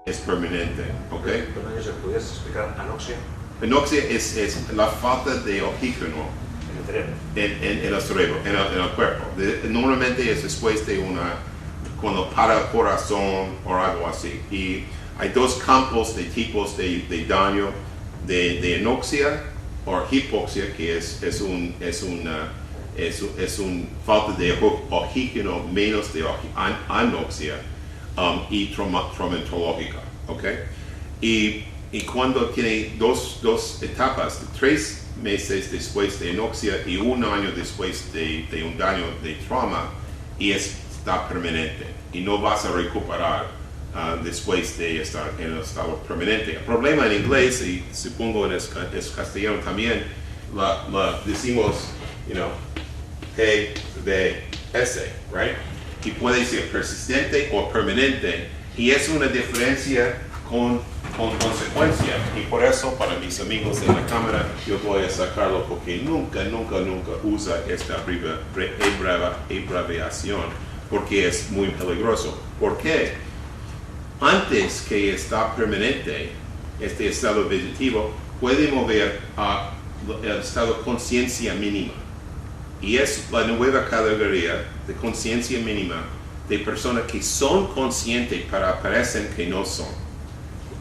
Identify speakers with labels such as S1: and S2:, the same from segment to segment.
S1: es permanente, ¿ok?
S2: Perdón, ¿podrías explicar anoxia?
S1: Anoxia es la falta de oxígeno
S2: En el cerebro.
S1: en el cerebro, en el cuerpo. Normalmente es después de cuando para el corazón o algo así. Y hay dos campos de tipos de daño, de anoxia o hipoxia, que es una falta de oxígeno menos de anoxia, y traumatológica, ¿ok? Y cuando tiene dos etapas, 3 meses después de anoxia y 1 año después de un daño de trauma, y está permanente y no vas a recuperar después de estar en el estado permanente. El problema en inglés, y supongo en castellano también, decimos, PDS, right? Y puede ser persistente o permanente, y es una diferencia con consecuencia, y por eso para mis amigos de la cámara yo voy a sacarlo, porque nunca usa esta abreviación, porque es muy peligroso. ¿Por qué? Antes que está permanente, este estado vegetativo puede mover al estado de conciencia mínima, y es la nueva categoría de conciencia mínima de personas que son conscientes pero parecen que no son.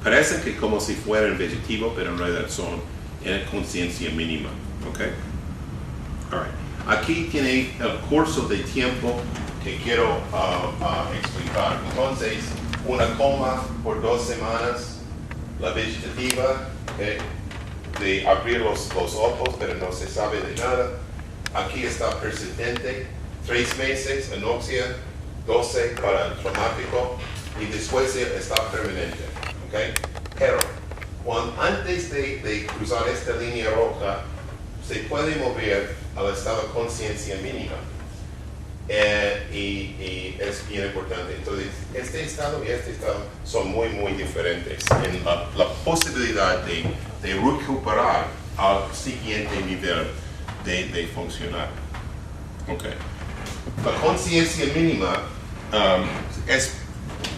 S1: Parecen que como si fueran vegetativos, pero en realidad son en conciencia mínima. ¿Okay? All right. Aquí tiene el curso de tiempo que quiero explicar. Entonces, una coma por 2 semanas, la vegetativa, okay, de abrir los ojos, pero no se sabe de nada. Aquí está persistente, 3 meses, anoxia, 12 para el traumático, y después está permanente. Okay. Pero antes de cruzar esta línea roja, se puede mover al estado de conciencia mínima, y es bien importante. Entonces, este estado y este estado son muy diferentes en la posibilidad de recuperar al siguiente nivel de funcionar. Okay. La conciencia mínima es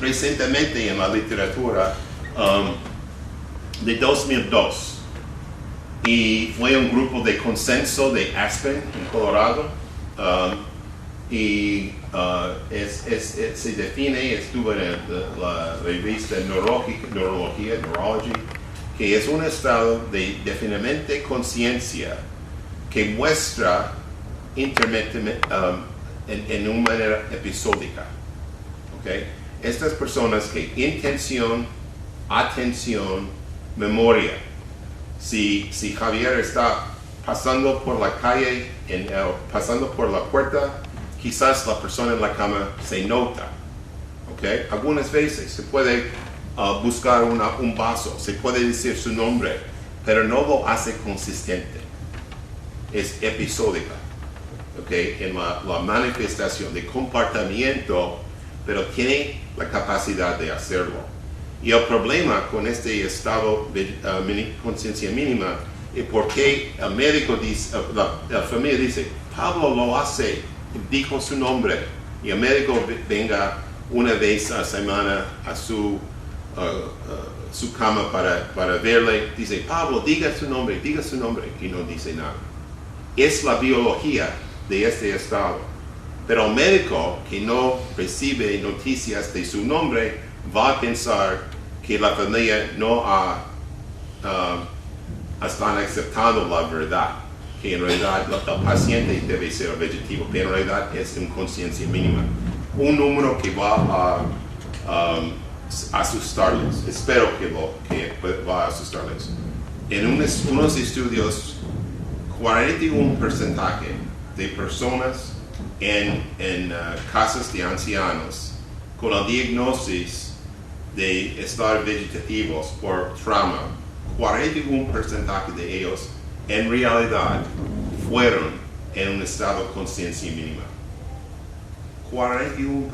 S1: recientemente en la literatura de 2002, y fue un grupo de consenso de Aspen en Colorado, y se define, estuvo en la revista Neurology, que es un estado de definitivamente conciencia que muestra intermitente en una manera episódica. Okay? Estas personas que intención, atención, memoria. Si Javier está pasando por la calle, pasando por la puerta, quizás la persona en la cama se nota. Okay? Algunas veces se puede buscar un vaso, se puede decir su nombre, pero no lo hace consistente. Es episódica. Okay? En la manifestación de comportamiento, pero tiene la capacidad de hacerlo. Y el problema con este estado de conciencia mínima es porque el médico dice, la familia dice, Pablo lo hace, dijo su nombre, y el médico venga una vez a la semana a su cama para verle, dice, Pablo, diga su nombre, y no dice nada. Es la biología de este estado. Pero el médico que no recibe noticias de su nombre va a pensar que la familia no están aceptando la verdad, que en realidad el paciente debe ser vegetativo, que en realidad es en conciencia mínima. Un número que va a asustarles, espero que va a asustarles. En unos estudios, 41% de personas en casas de ancianos con el diagnóstico de estar vegetativos por trauma, 41% de ellos en realidad fueron en un estado de conciencia mínima. 41%.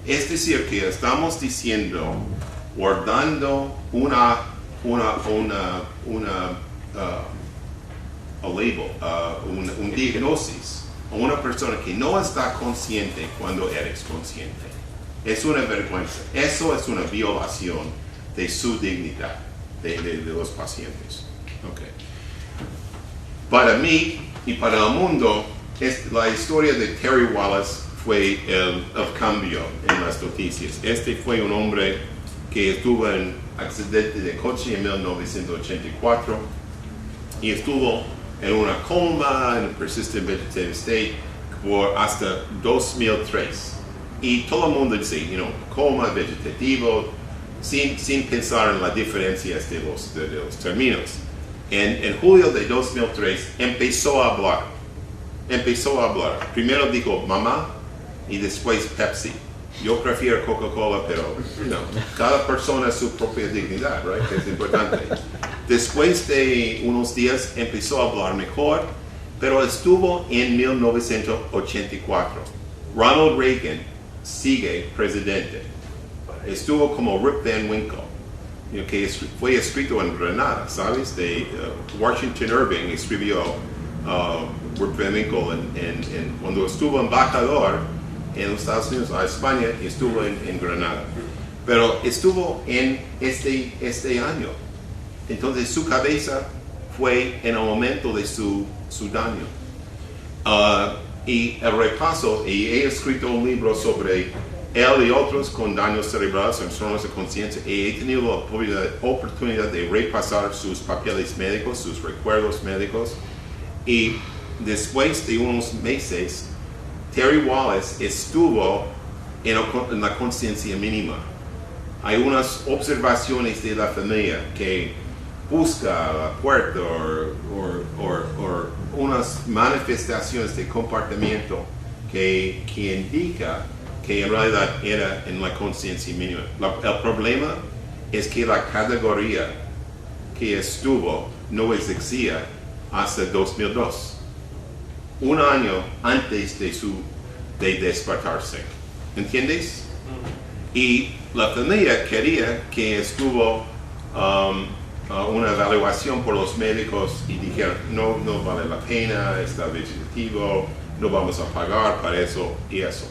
S1: Es decir, que estamos diciendo, guardando un diagnóstico a una persona que no está consciente cuando eres consciente. Es una vergüenza. Eso es una violación de su dignidad, de los pacientes. Okay. Para mí y para el mundo, la historia de Terry Wallace fue el cambio en las noticias. Este fue un hombre que estuvo en accidente de coche en 1984 y estuvo en una coma, en persistent vegetative state, por hasta 2003. Y todo el mundo dice, coma, vegetativo, sin pensar en las diferencias de los términos. En julio de 2003 empezó a hablar. Primero dijo mamá y después Pepsi. Yo prefiero Coca-Cola, pero cada persona su propia dignidad, right? Que es importante. Después de unos días empezó a hablar mejor, pero estuvo en 1984. Ronald Reagan sigue presidente. Estuvo como Rip Van Winkle, que fue escrito en Granada, ¿sabes? De Washington Irving escribió Rip Van Winkle cuando estuvo embajador en los Estados Unidos a España y estuvo en Granada. Pero estuvo en este año. Entonces su cabeza fue en el momento de su daño. Y el repaso, y he escrito un libro sobre él y otros con daños cerebrales, trastornos de conciencia, y he tenido la oportunidad de repasar sus papeles médicos, sus recuerdos médicos, y después de unos meses, Terry Wallace estuvo en la conciencia mínima. Hay unas observaciones de la familia que busca la puerta o unas manifestaciones de comportamiento que indica que en realidad era en la conciencia mínima. El problema es que la categoría que estuvo no existía hasta 2002, un año antes de despertarse. ¿Entiendes? Y la familia quería que estuvo una evaluación por los médicos y dijeron no vale la pena, está vegetativo, no vamos a pagar para eso y eso.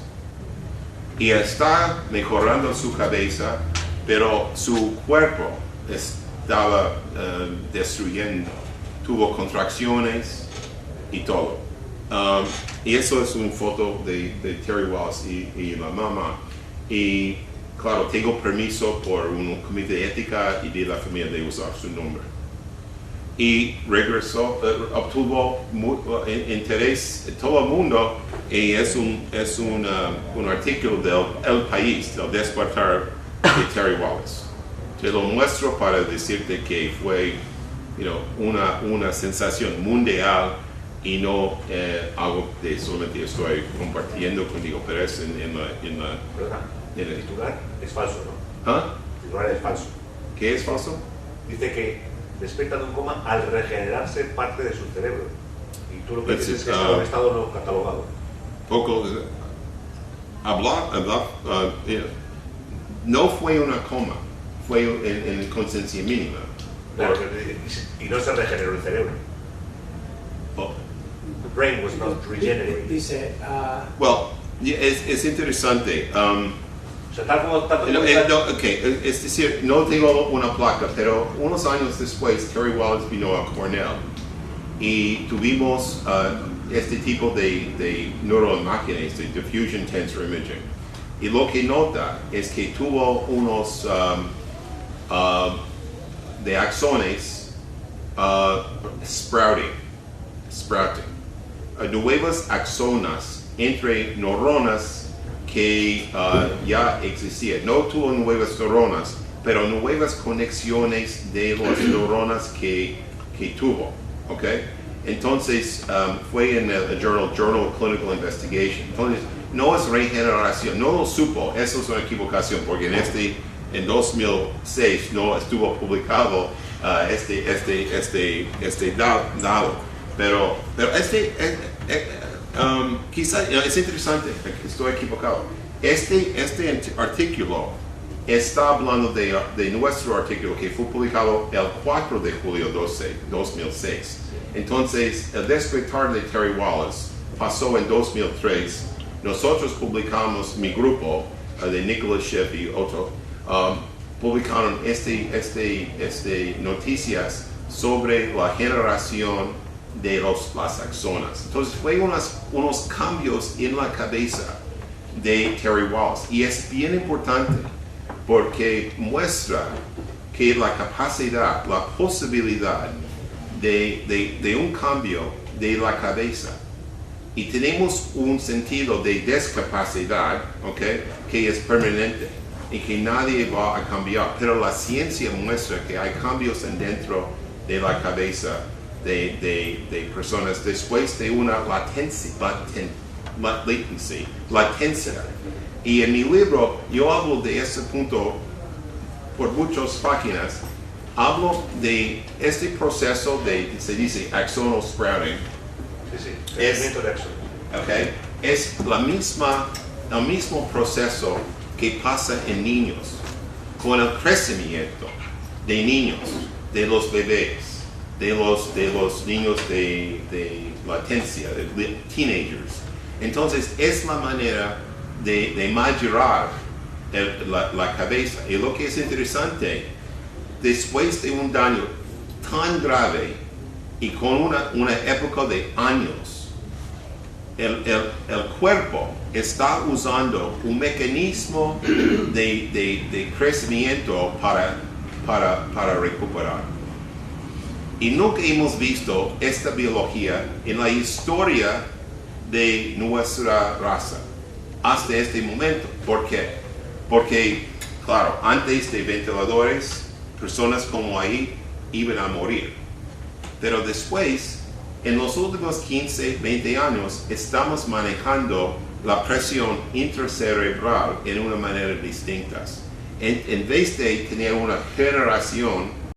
S1: Y está mejorando su cabeza, pero su cuerpo estaba destruyendo, tuvo contracciones y todo. Y eso es una foto de Terry Wallace y la mamá. Y claro, tengo permiso por un comité de ética y de la familia de usar su nombre. Y regresó, obtuvo interés en todo el mundo, y es un artículo del El País, del despertar de Terry Wallace. Te lo muestro para decirte que fue una sensación mundial y no algo que solamente estoy compartiendo contigo, pero es en la
S2: el titular es falso, ¿no?
S1: ¿Ah?
S2: El titular es falso.
S1: ¿Qué es falso?
S2: Dice que despierta de un coma al regenerarse parte de su cerebro. Y tú lo que dices es que está en estado no catalogado.
S1: Poco. No fue una coma, fue en conciencia mínima.
S2: Claro, y no se regeneró el cerebro.
S1: Oh.
S2: The brain was not regenerated.
S3: Dice,
S1: Well, es interesante.
S2: O sea, tal como
S1: Es decir, no tengo una placa, pero unos años después Terry Wallace vino a Cornell y tuvimos este tipo de neuroimágenes, de diffusion tensor imaging. Y lo que nota es que tuvo unos de axones sprouting, nuevas axonas entre neuronas que ya existían. No tuvo nuevas neuronas, pero nuevas conexiones de las neuronas que tuvo. ¿Okay? Entonces, fue en el Journal of Clinical Investigation. Entonces, no es regeneración, no lo supo, eso es una equivocación, porque en 2006 no estuvo publicado este dado. Pero quizá es interesante, estoy equivocado. Este artículo está hablando de nuestro artículo que fue publicado el 4 de julio de 2006. Entonces, el despertar de Terry Wallace pasó en 2003. Nosotros publicamos, mi grupo, de Nicholas Schiff y otro, publicaron noticias sobre la generación de las axonas. Entonces fue unos cambios en la cabeza de Terry Wallace, y es bien importante porque muestra que la capacidad, la posibilidad de un cambio de la cabeza, y tenemos un sentido de discapacidad, ¿okay?, que es permanente y que nadie va a cambiar, pero la ciencia muestra que hay cambios dentro de la cabeza de personas después de una latencia. Y en mi libro yo hablo de ese punto por muchas páginas. Hablo de este proceso se dice axonal sprouting.
S2: Sí, crecimiento de axones.
S1: Okay. Es el mismo proceso que pasa en niños, con el crecimiento de niños, de los bebés, de los niños de latencia, de teenagers. Entonces es la manera de madurar la cabeza. Y lo que es interesante, después de un daño tan grave y con una época de años, el cuerpo está usando un mecanismo de crecimiento para recuperar. Y nunca hemos visto esta biología en la historia de nuestra raza hasta este momento. ¿Por qué? Porque, claro, antes de ventiladores, personas como ahí iban a morir. Pero después, en los últimos 15, 20 años, estamos manejando la presión intracerebral en una manera distinta. En vez de tener una generación